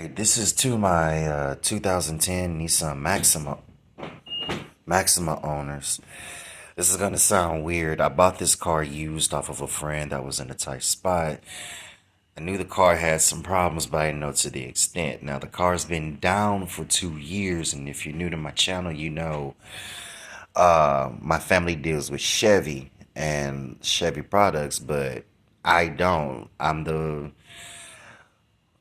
right, this is to my 2010 Nissan Maxima owners. This is gonna sound weird. I bought this car used off of a friend that was in a tight spot. I knew the car had some problems, but I didn't know to the extent. Now the car's been down for 2 years, and if you're new to my channel, you know my family deals with Chevy and Chevy products, but I don't. I'm the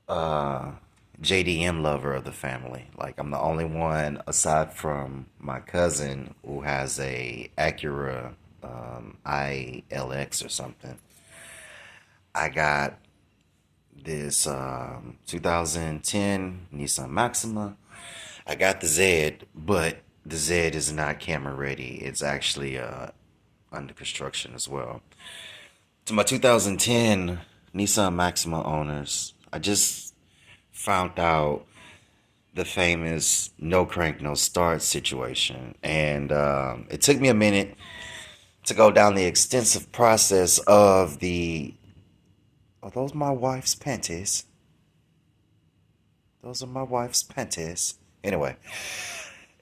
uh JDM lover of the family. Like, I'm the only one aside from my cousin who has a Acura ILX or something. I got this 2010 Nissan Maxima. I got the Z, but the Z is not camera ready. It's actually under construction as well. To my 2010 Nissan Maxima owners, I just found out the famous no crank, no start situation. And it took me a minute to go down the extensive process of the. Are those my wife's panties? Those are my wife's panties. Anyway,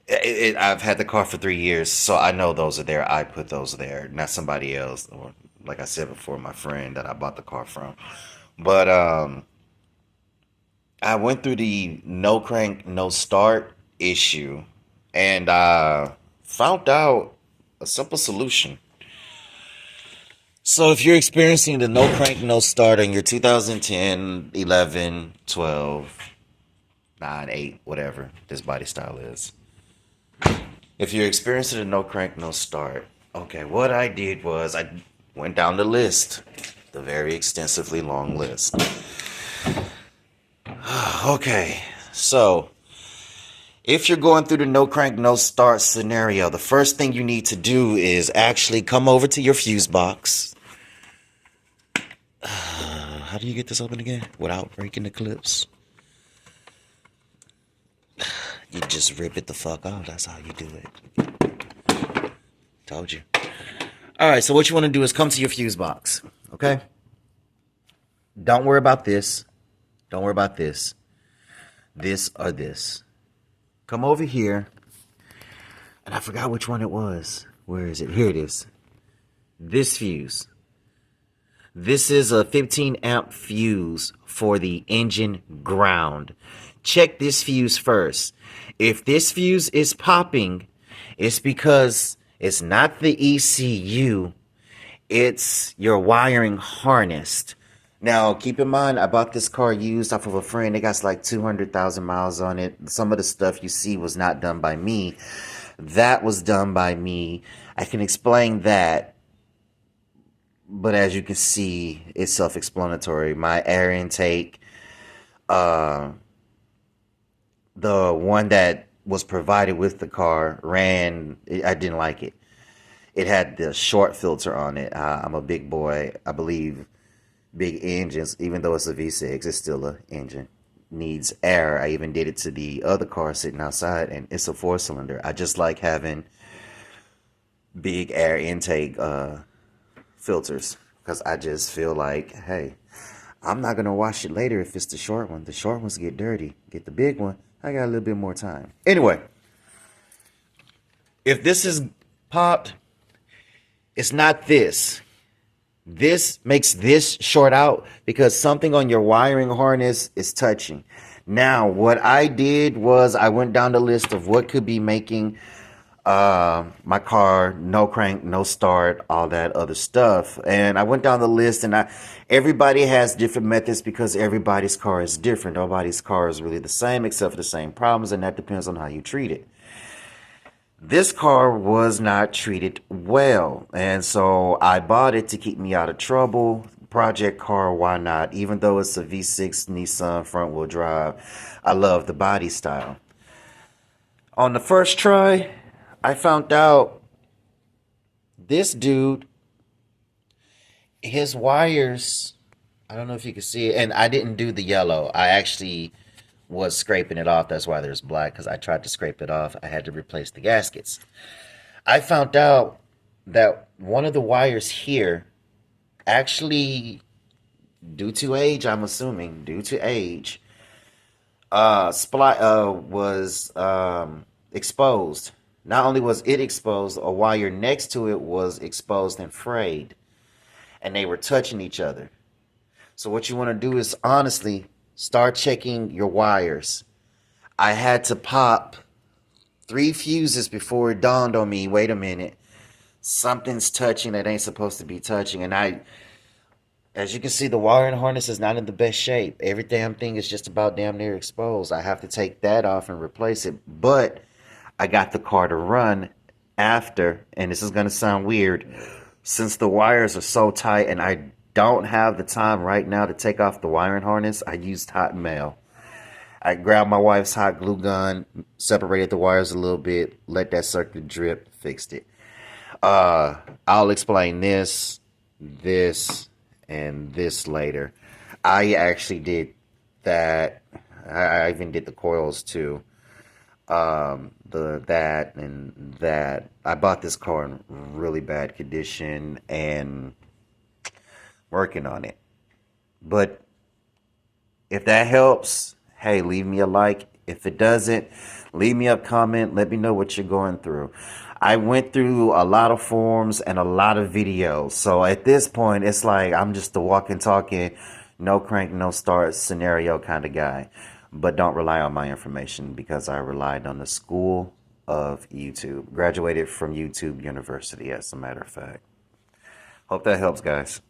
I've had the car for 3 years, so I know those are there. I put those there, not somebody else, or like I said before, my friend that I bought the car from. But I went through the no crank, no start issue, and I found out a simple solution. So if you're experiencing the no crank, no start in your 2010, 11, 12, 9, 8, whatever this body style is. If you're experiencing a no crank, no start, okay, what I did was I went down the list, the very extensively long list. Okay, so if you're going through the no crank, no start scenario, the first thing you need to do is actually come over to your fuse box. How do you get this open again without breaking the clips? You just rip it the fuck out. That's how you do it. Told you. All right, so what you want to do is come to your fuse box, okay? Don't worry about this. Don't worry about this. This or this. Come over here. And I forgot which one it was. Where is it? Here it is. This fuse. This is a 15 amp fuse for the engine ground. Check this fuse first. If this fuse is popping, it's because it's not the ECU. It's your wiring harness. Now, keep in mind, I bought this car used off of a friend. It got like 200,000 miles on it. Some of the stuff you see was not done by me. That was done by me. I can explain that. But as you can see, it's self-explanatory. My air intake, the one that was provided with the car ran, I didn't like it. It had the short filter on it. I'm a big boy. I believe big engines, even though it's a V6, it's still an engine. Needs air. I even did it to the other car sitting outside, and it's a 4-cylinder. I just like having big air intake filters, because I just feel like, hey, I'm not going to wash it later if it's the short one. The short ones get dirty. Get the big one. I got a little bit more time. Anyway, if this is popped, it's not this. This makes this short out because something on your wiring harness is touching. Now, what I did was I went down the list of what could be making my car no crank, no start, all that other stuff. And I went down the list, and everybody has different methods because everybody's car is different. Nobody's car is really the same except for the same problems, and that depends on how you treat it. This car was not treated well, and so I bought it to keep me out of trouble. Project car, why not? Even though it's a V6 Nissan front wheel drive, I love the body style. On the first try, I found out this dude, his wires, I don't know if you can see it, and I didn't do the yellow. I actually was scraping it off. That's why there's black, because I tried to scrape it off. I had to replace the gaskets. I found out that one of the wires here actually, due to age, I'm assuming, due to age, was exposed. Not only was it exposed, a wire next to it was exposed and frayed, and they were touching each other. So what you want to do is honestly start checking your wires. I had to pop 3 fuses before it dawned on me, wait a minute, something's touching that ain't supposed to be touching. And as you can see, the wiring harness is not in the best shape. Every damn thing is just about damn near exposed. I have to take that off and replace it. But I got the car to run after, and this is going to sound weird, since the wires are so tight and I don't have the time right now to take off the wiring harness, I used hot mail. I grabbed my wife's hot glue gun, separated the wires a little bit, let that circuit drip, fixed it. I'll explain this, and this later. I actually did that. I even did the coils too. That and that. I bought this car in really bad condition and working on it. But if that helps, hey, leave me a like. If it doesn't, leave me a comment. Let me know what you're going through. I went through a lot of forums and a lot of videos. So at this point, it's like I'm just a walking, talking, no crank, no start scenario kind of guy. But don't rely on my information because I relied on the school of YouTube. Graduated from YouTube University, as a matter of fact. Hope that helps, guys.